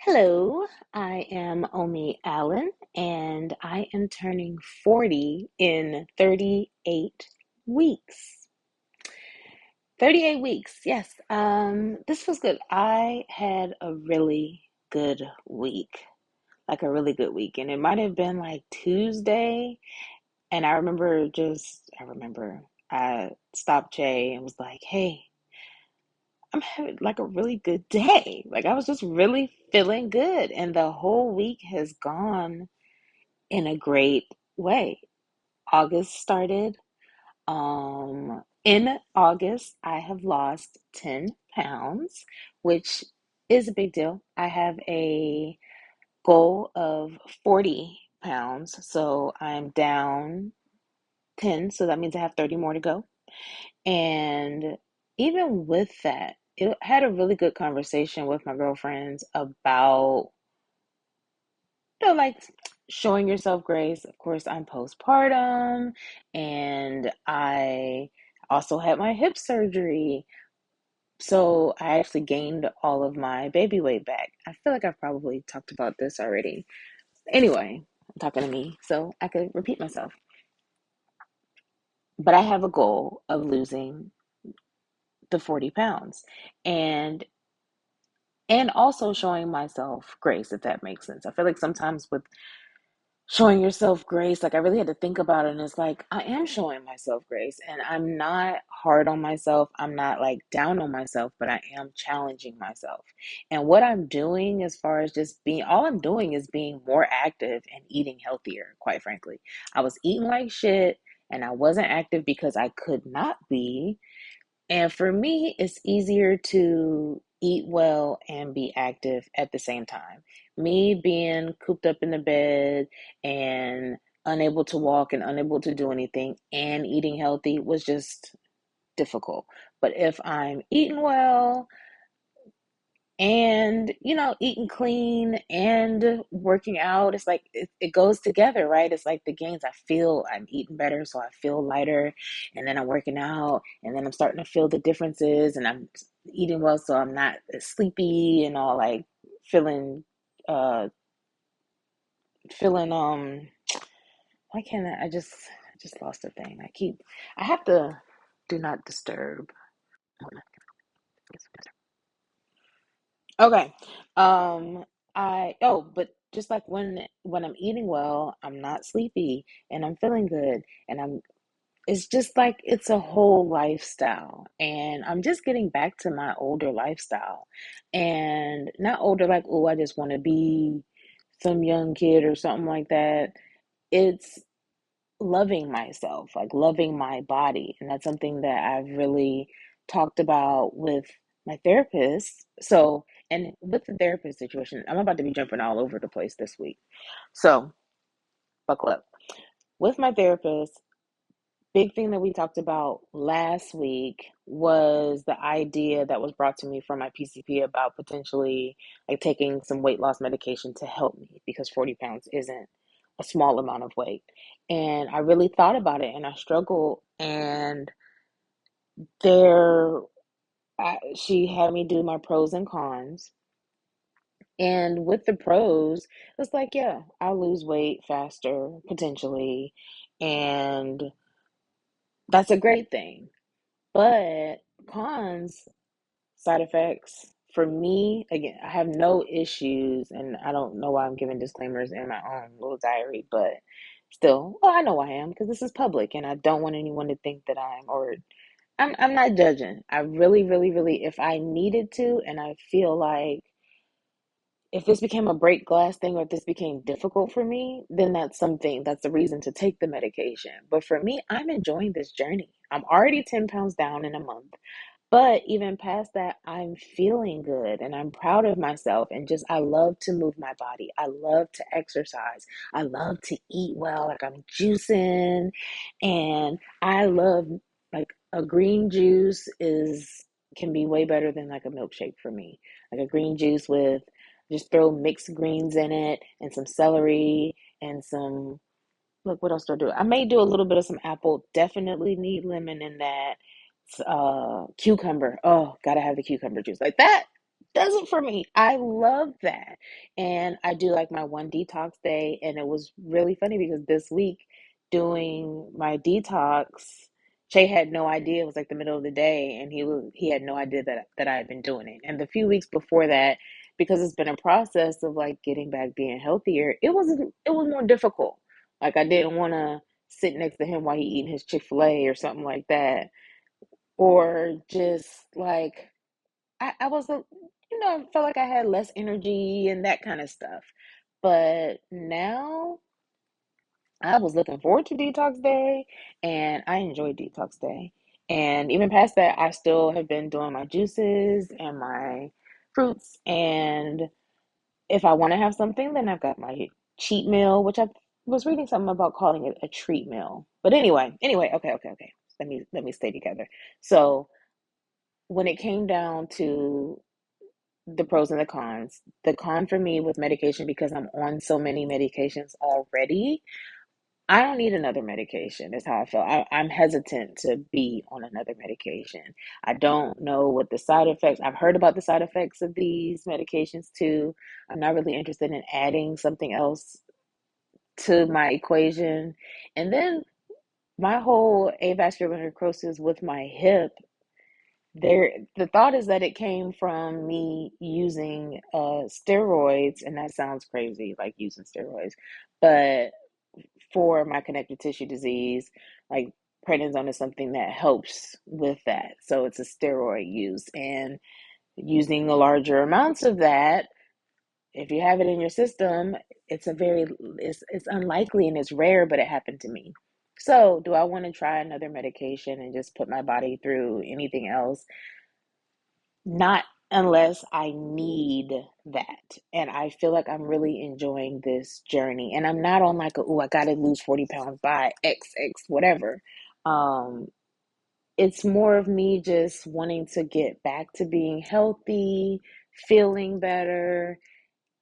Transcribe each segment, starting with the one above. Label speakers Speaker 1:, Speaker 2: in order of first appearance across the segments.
Speaker 1: Hello, I am Omi Allen and I am turning 40 in 38 weeks. 38 weeks, yes. This was good. I had a really good week, like a really good week. And it might have been like Tuesday. And I remember I stopped Jay and was like, hey, I'm having like a really good day. Like I was just really feeling good. And the whole week has gone in a great way. August started. In August, I have lost 10 pounds, which is a big deal. I have a goal of 40 pounds, so I'm down 10, so that means I have 30 more to go. And even with that, it had a really good conversation with my girlfriends about like showing yourself grace. Of course, I'm postpartum and I also had my hip surgery. So I actually gained all of my baby weight back. I feel like I've probably talked about this already. Anyway, I'm talking to me, so I could repeat myself. But I have a goal of losing the 40 pounds and and also showing myself grace, if that makes sense. I feel like sometimes with showing yourself grace, like I really had to think about it, and it's like I am showing myself grace and I'm not hard on myself. I'm not like down on myself, but I am challenging myself. And what I'm doing as far as just being all I'm doing is being more active and eating healthier, quite frankly. I was eating like shit and I wasn't active because I could not be. And for me, it's easier to eat well and be active at the same time. Me being cooped up in the bed and unable to walk and unable to do anything and eating healthy was just difficult. But if I'm eating well, and eating clean and working out, it's like it goes together, right? It's like the gains. I feel I'm eating better, so I feel lighter, and then I'm working out and then I'm starting to feel the differences, and I'm eating well, so I'm not as sleepy and all, like feeling uh feeling why can't I just lost a thing. I have to do not disturb. Okay. Um, but just like when I'm eating well, I'm not sleepy and I'm feeling good, and it's just like it's a whole lifestyle, and I'm just getting back to my older lifestyle. And not older like, oh, I just want to be some young kid or something like that. It's loving myself, like loving my body. And that's something that I've really talked about with my therapist. So, and with the therapist situation, I'm about to be jumping all over the place this week. So, buckle up. With my therapist, big thing that we talked about last week was the idea that was brought to me from my PCP about potentially like taking some weight loss medication to help me, because 40 pounds isn't a small amount of weight. And I really thought about it and I struggled. And there, she had me do my pros and cons. And with the pros, it's like, yeah, I'll lose weight faster potentially. And that's a great thing. But cons, side effects, for me, again, I have no issues, and I don't know why I'm giving disclaimers in my own little diary, but still, well, I know I am because this is public, and I don't want anyone to think that I'm not judging. I really, really, really, if I needed to, and I feel like if this became a break glass thing or if this became difficult for me, then that's the reason to take the medication. But for me, I'm enjoying this journey. I'm already 10 pounds down in a month. But even past that, I'm feeling good and I'm proud of myself. And just, I love to move my body. I love to exercise. I love to eat well, like I'm juicing. And I love, like, a green juice can be way better than like a milkshake for me. Like a green juice with, just throw mixed greens in it and some celery and some, look, what else do I do? I may do a little bit of some apple. Definitely need lemon in that. Cucumber. Oh, gotta have the cucumber juice like that. does it for me. I love that. And I do like my one detox day. And it was really funny because this week doing my detox, Shay had no idea. It was like the middle of the day, and he had no idea that I had been doing it. And the few weeks before that, because it's been a process of like getting back being healthier, it was more difficult. Like I didn't want to sit next to him while he eating his Chick-fil-A or something like that. Or just like I was, I felt like I had less energy and that kind of stuff. But now I was looking forward to Detox Day and I enjoyed Detox Day. And even past that, I still have been doing my juices and my fruits. And if I want to have something, then I've got my cheat meal, which I was reading something about calling it a treat meal. But anyway, okay. Let me stay together. So when it came down to the pros and the cons. The con for me with medication, because I'm on so many medications already, I don't need another medication, is how I feel. I'm hesitant to be on another medication. I don't know what the side effects, I've heard about the side effects of these medications too. I'm not really interested in adding something else to my equation. And then my whole avascular necrosis with my hip, the thought is that it came from me using steroids, and that sounds crazy, like using steroids, but for my connective tissue disease, like prednisone is something that helps with that. So it's a steroid use, and using the larger amounts of that, if you have it in your system, it's unlikely and it's rare, but it happened to me. So, do I want to try another medication and just put my body through anything else? Not unless I need that. And I feel like I'm really enjoying this journey. And I'm not on like a, oh, I gotta lose 40 pounds by XX, whatever. Um, it's more of me just wanting to get back to being healthy, feeling better,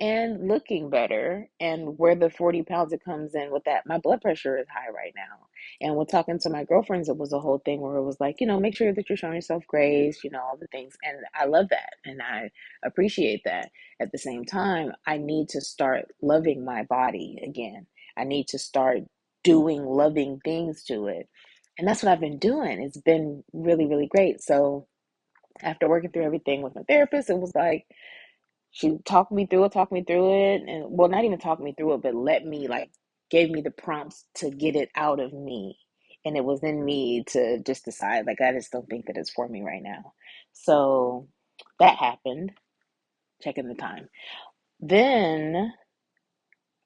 Speaker 1: and looking better. And where the 40 pounds it comes in with that, my blood pressure is high right now. And with talking to my girlfriends, it was a whole thing where it was like, make sure that you're showing yourself grace, all the things. And I love that. And I appreciate that. At the same time, I need to start loving my body again. I need to start doing loving things to it. And that's what I've been doing. It's been really, really great. So after working through everything with my therapist, it was like, she talked me through it, and well, not even talk me through it, but let me like gave me the prompts to get it out of me. And it was in me to just decide, like, I just don't think that it's for me right now. So that happened, checking the time. Then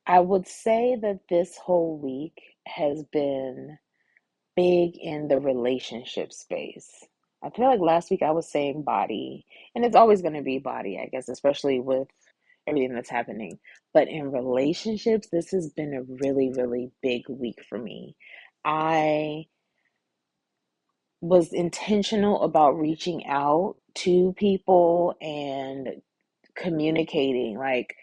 Speaker 1: I would say that this whole week has been big in the relationship space. I feel like last week I was saying body, and it's always going to be body, I guess, especially with everything that's happening. But in relationships, this has been a really, really big week for me. I was intentional about reaching out to people and communicating. Like,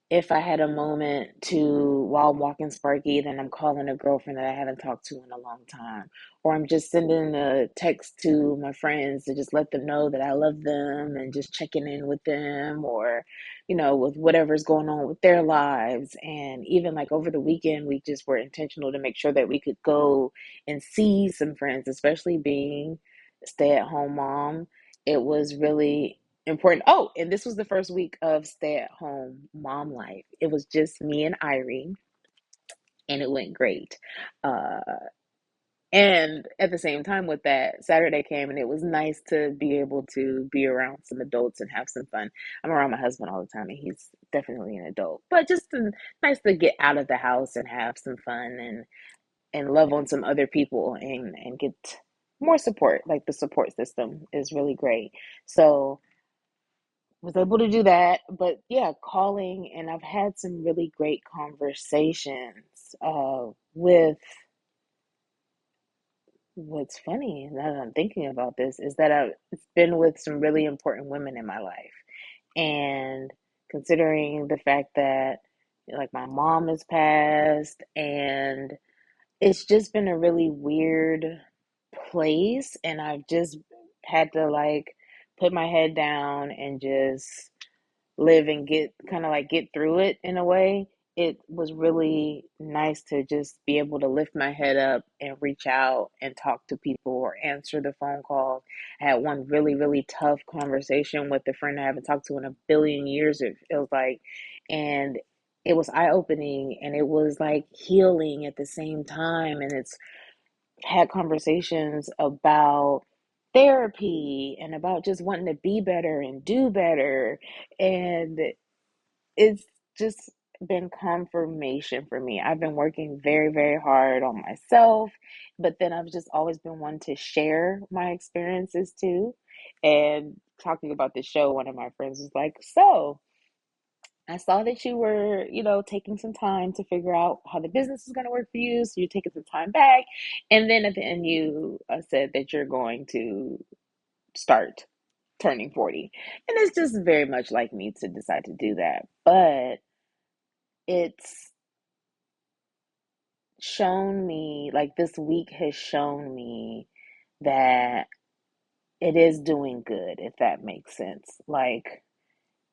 Speaker 1: if I had a moment to while I'm walking Sparky, then I'm calling a girlfriend that I haven't talked to in a long time. Or I'm just sending a text to my friends to just let them know that I love them and just checking in with them, or, with whatever's going on with their lives. And even like over the weekend, we just were intentional to make sure that we could go and see some friends, especially being a stay-at-home mom. It was really important. Oh, and this was the first week of stay-at-home mom life. It was just me and Irene, and it went great. Uh, and at the same time with that, Saturday came, and it was nice to be able to be around some adults and have some fun. I'm around my husband all the time, and he's definitely an adult, but just nice to get out of the house and have some fun and love on some other people and get more support. Like the support system is really great. So was able to do that. But yeah, calling, and I've had some really great conversations with what's funny now that I'm thinking about this is that it's been with some really important women in my life. And considering the fact that like my mom has passed, and it's just been a really weird place, and I've just had to like put my head down and just live and get kind of like get through it in a way, it was really nice to just be able to lift my head up and reach out and talk to people or answer the phone call. I had one really, really tough conversation with a friend I haven't talked to in a billion years, it feels like. And it was eye opening and it was like healing at the same time. And it's had conversations about therapy and about just wanting to be better and do better. And it's just been confirmation for me. I've been working very, very hard on myself, but then I've just always been one to share my experiences too. And talking about the show, one of my friends was like, "So, I saw that you were, taking some time to figure out how the business is going to work for you. So you're taking some time back. And then at the end, you said that you're going to start turning 40." And it's just very much like me to decide to do that. But it's shown me, like this week has shown me that it is doing good, if that makes sense. Like,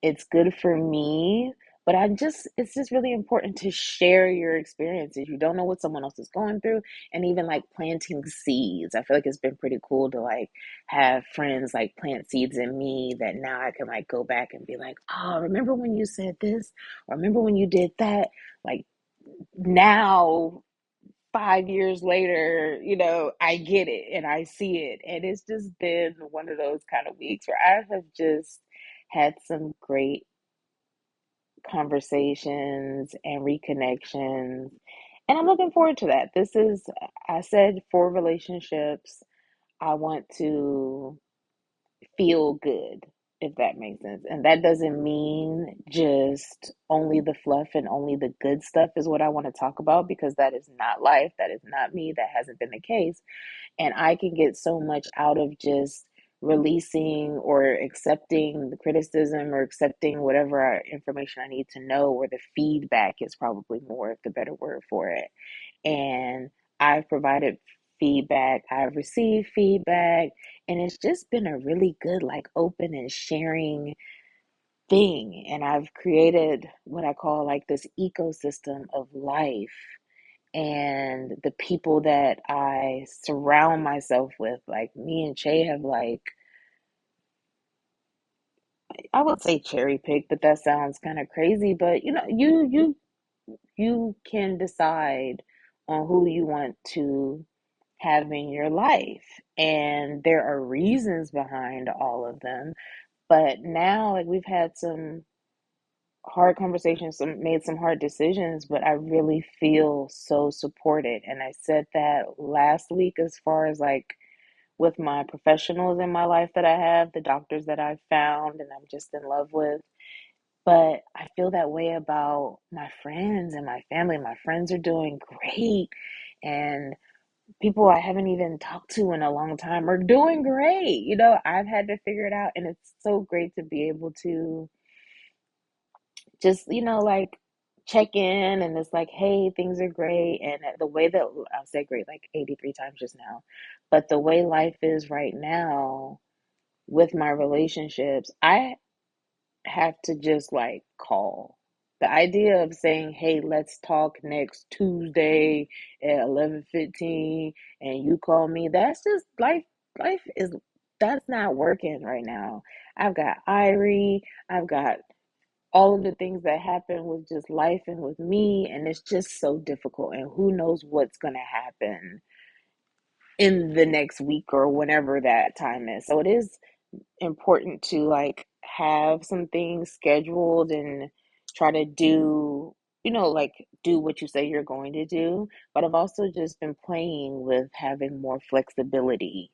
Speaker 1: it's good for me, but it's just really important to share your experiences. You don't know what someone else is going through, and even like planting seeds. I feel like it's been pretty cool to like have friends like plant seeds in me that now I can like go back and be like, "Oh, remember when you said this? Or remember when you did that?" Like now 5 years later, I get it and I see it. And it's just been one of those kind of weeks where I have just had some great conversations and reconnections. And I'm looking forward to that. I said, for relationships, I want to feel good, if that makes sense. And that doesn't mean just only the fluff and only the good stuff is what I want to talk about, because that is not life. That is not me. That hasn't been the case. And I can get so much out of just releasing or accepting the criticism or accepting whatever information I need to know, or the feedback is probably more of the better word for it. And I've provided feedback, I've received feedback, and it's just been a really good, like, open and sharing thing. And I've created what I call like this ecosystem of life, and the people that I surround myself with, like me and Che have like, I would say cherry picked, but that sounds kind of crazy. But you can decide on who you want to have in your life, and there are reasons behind all of them. But now, like, we've had some hard conversations, made some hard decisions, but I really feel so supported. And I said that last week, as far as like with my professionals in my life that I have, the doctors that I've found and I'm just in love with. But I feel that way about my friends and my family. My friends are doing great. And people I haven't even talked to in a long time are doing great. I've had to figure it out. And it's so great to be able to just, like check in, and it's like, hey, things are great. And the way that I'll say great like 83 times just now, but the way life is right now with my relationships, I have to just like call. The idea of saying, hey, let's talk next Tuesday at 11:15 and you call me, that's just life is that's not working right now. I've got Irie, I've got all of the things that happen with just life and with me, and it's just so difficult, and who knows what's going to happen in the next week or whenever that time is. So it is important to like have some things scheduled and try to do, like do what you say you're going to do. But I've also just been playing with having more flexibility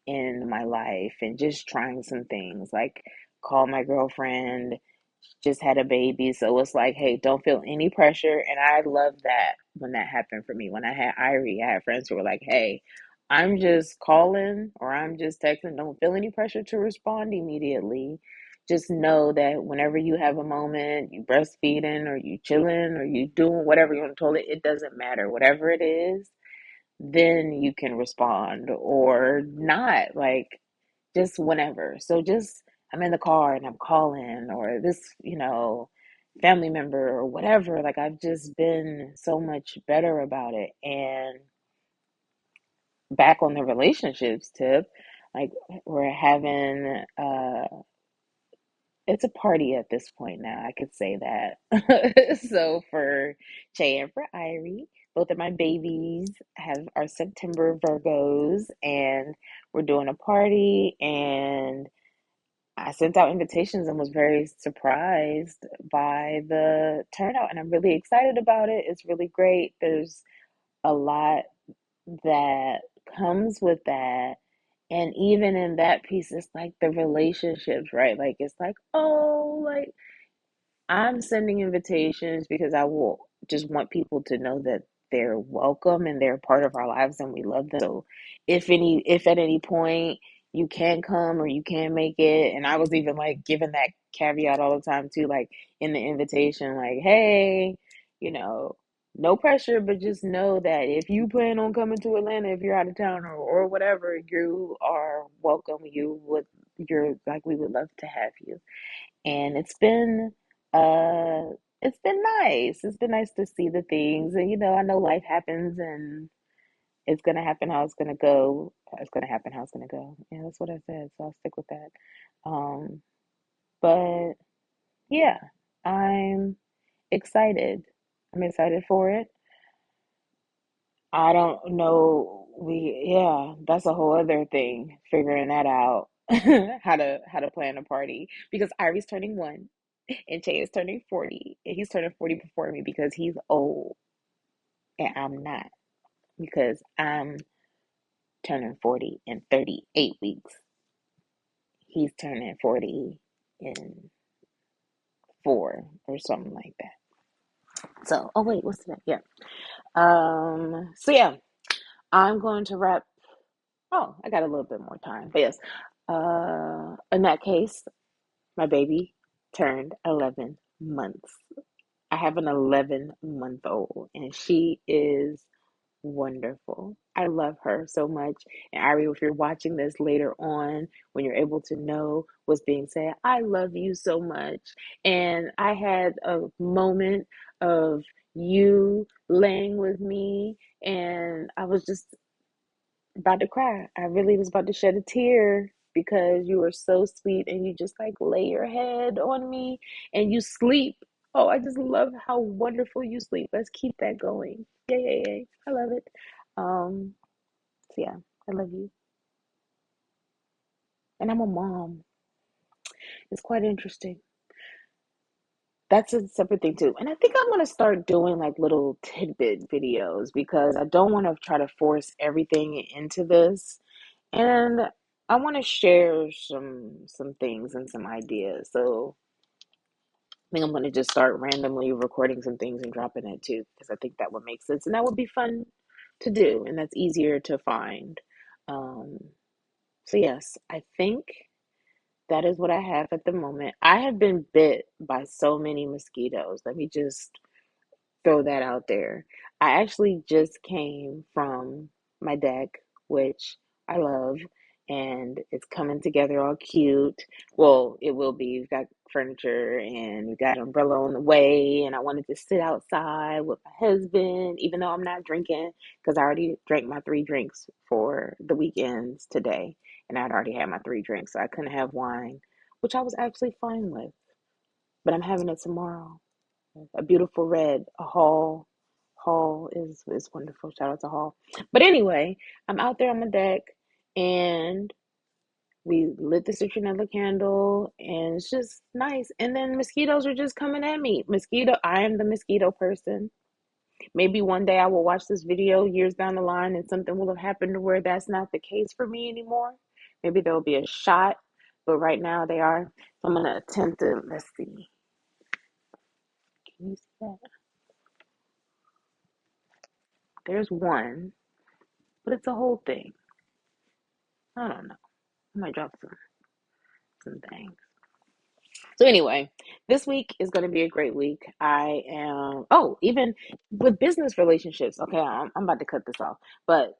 Speaker 1: in my life and just trying some things, like call my girlfriend, just had a baby. So it's like, hey, don't feel any pressure. And I love that when that happened for me. When I had Irie, I had friends who were like, hey, I'm just calling or I'm just texting. Don't feel any pressure to respond immediately. Just know that whenever you have a moment, you breastfeeding or you chilling or you doing whatever you want to toilet, it doesn't matter. Whatever it is, then you can respond or not, like just whenever. So just I'm in the car and I'm calling, or this, family member or whatever. Like, I've just been so much better about it. And back on the relationships tip, like, we're having it's a party at this point now. I could say that. So for Che and for Irie, both of my babies have are September Virgos, and we're doing a party. And I sent out invitations and was very surprised by the turnout, and I'm really excited about it. It's really great. There's a lot that comes with that. And even in that piece, it's like the relationships, right? Like, it's like, oh, like, I'm sending invitations because I will just want people to know that they're welcome and they're part of our lives and we love them. So if at any point you can come or you can make it, and I was even like giving that caveat all the time too, like in the invitation, like, hey, you know, no pressure, but just know that if you plan on coming to Atlanta, if you're out of town or whatever, you are welcome. You're like, we would love to have you. And uh it's been nice. It's been nice to see the things. And I know life happens, and it's gonna happen how it's gonna go. It's gonna happen how it's gonna go. Yeah, that's what I said, so I'll stick with that. Um, but yeah, I'm excited. I'm excited for it. I don't know. Yeah, that's a whole other thing, figuring that out. How to plan a party, because Irie's turning 1 and Jay is turning 40, and he's turning 40 before me because he's old and I'm not, because I'm turning 40 in 38 weeks. He's turning 40 in 4 or something like that. So, oh wait, what's that? Yeah. So yeah, I'm going to wrap. Oh, I got a little bit more time. But yes. In that case, my baby turned 11 months. I have an 11-month-old, and she is wonderful. I love her so much. And Ari, if you're watching this later on, when you're able to know what's being said, I love you so much. And I had a moment of you laying with me, and I was just about to cry. I really was about to shed a tear because you were so sweet, and you just like lay your head on me and you sleep. Oh, I just love how wonderful you sleep. Let's keep that going. Yay, yay, yay. I love it. Um, so yeah, I love you. And I'm a mom. It's quite interesting. That's a separate thing too. And I think I'm gonna start doing like little tidbit videos, because I don't want to try to force everything into this. And I want to share some things and some ideas. So I think I'm going to just start randomly recording some things and dropping it too, because I think that would make sense and that would be fun to do, and that's easier to find. Um, so yes, I think that is what I have at the moment. I have been bit by so many mosquitoes. Let me just throw that out there. I actually just came from my deck, which I love, and it's coming together all cute. Well, it will be. We've got furniture and we've got an umbrella on the way, and I wanted to sit outside with my husband, even though I'm not drinking, because I already drank my 3 drinks for the weekends today, and I'd already had my 3 drinks, so I couldn't have wine, which I was actually fine with, but I'm having it tomorrow. A beautiful red. A Hall. Hall is wonderful. Shout out to Hall. But anyway, I'm out there on the deck, and we lit the citronella candle, and it's just nice. And then mosquitoes are just coming at me. Mosquito. I am the mosquito person. Maybe one day I will watch this video years down the line, and something will have happened to where that's not the case for me anymore. Maybe there will be a shot, but right now they are. So I'm gonna attempt to. Let's see. Can you see that? There's one, but it's a whole thing. I don't know. I might drop some things. So anyway, this week is going to be a great week. I am. Oh, even with business relationships. Okay, I'm about to cut this off, but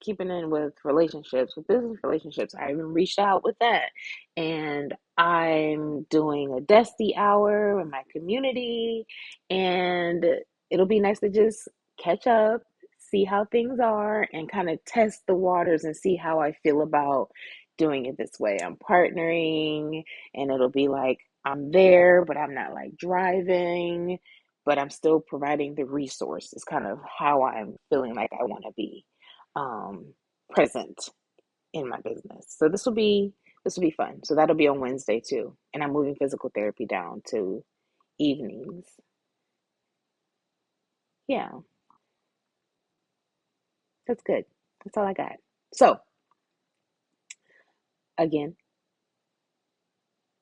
Speaker 1: keeping in with relationships, with business relationships. I even reached out with that, and I'm doing a Dusty hour in my community, and it'll be nice to just catch up, see how things are, and kind of test the waters and see how I feel about doing it this way. I'm partnering, and it'll be like I'm there, but I'm not like driving, but I'm still providing the resource. Is kind of how I'm feeling like I want to be um, present in my business. So this will be fun. So that'll be on Wednesday too, and I'm moving physical therapy down to evenings. Yeah, that's good. That's all I got. So again,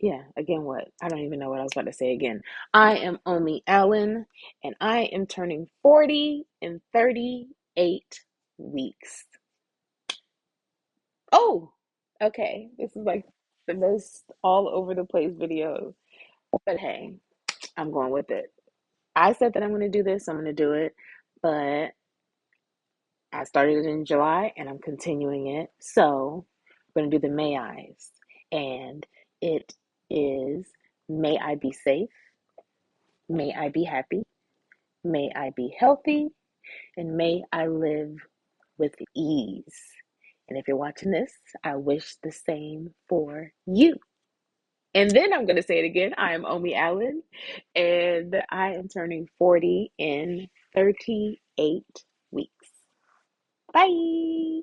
Speaker 1: yeah, again, what? I don't even know what I was about to say again. I am Omi Allen, and I am turning 40 in 38 weeks. Oh, okay. This is like the most all over the place video. But hey, I'm going with it. I said that I'm going to do this, I'm going to do it. But I started it in July and I'm continuing it. So I'm going to do the May I's. And it is: may I be safe, may I be happy, may I be healthy, and may I live with ease. And if you're watching this, I wish the same for you. And then I'm going to say it again. I am Omi Allen, and I am turning 40 in 38 weeks. Bye.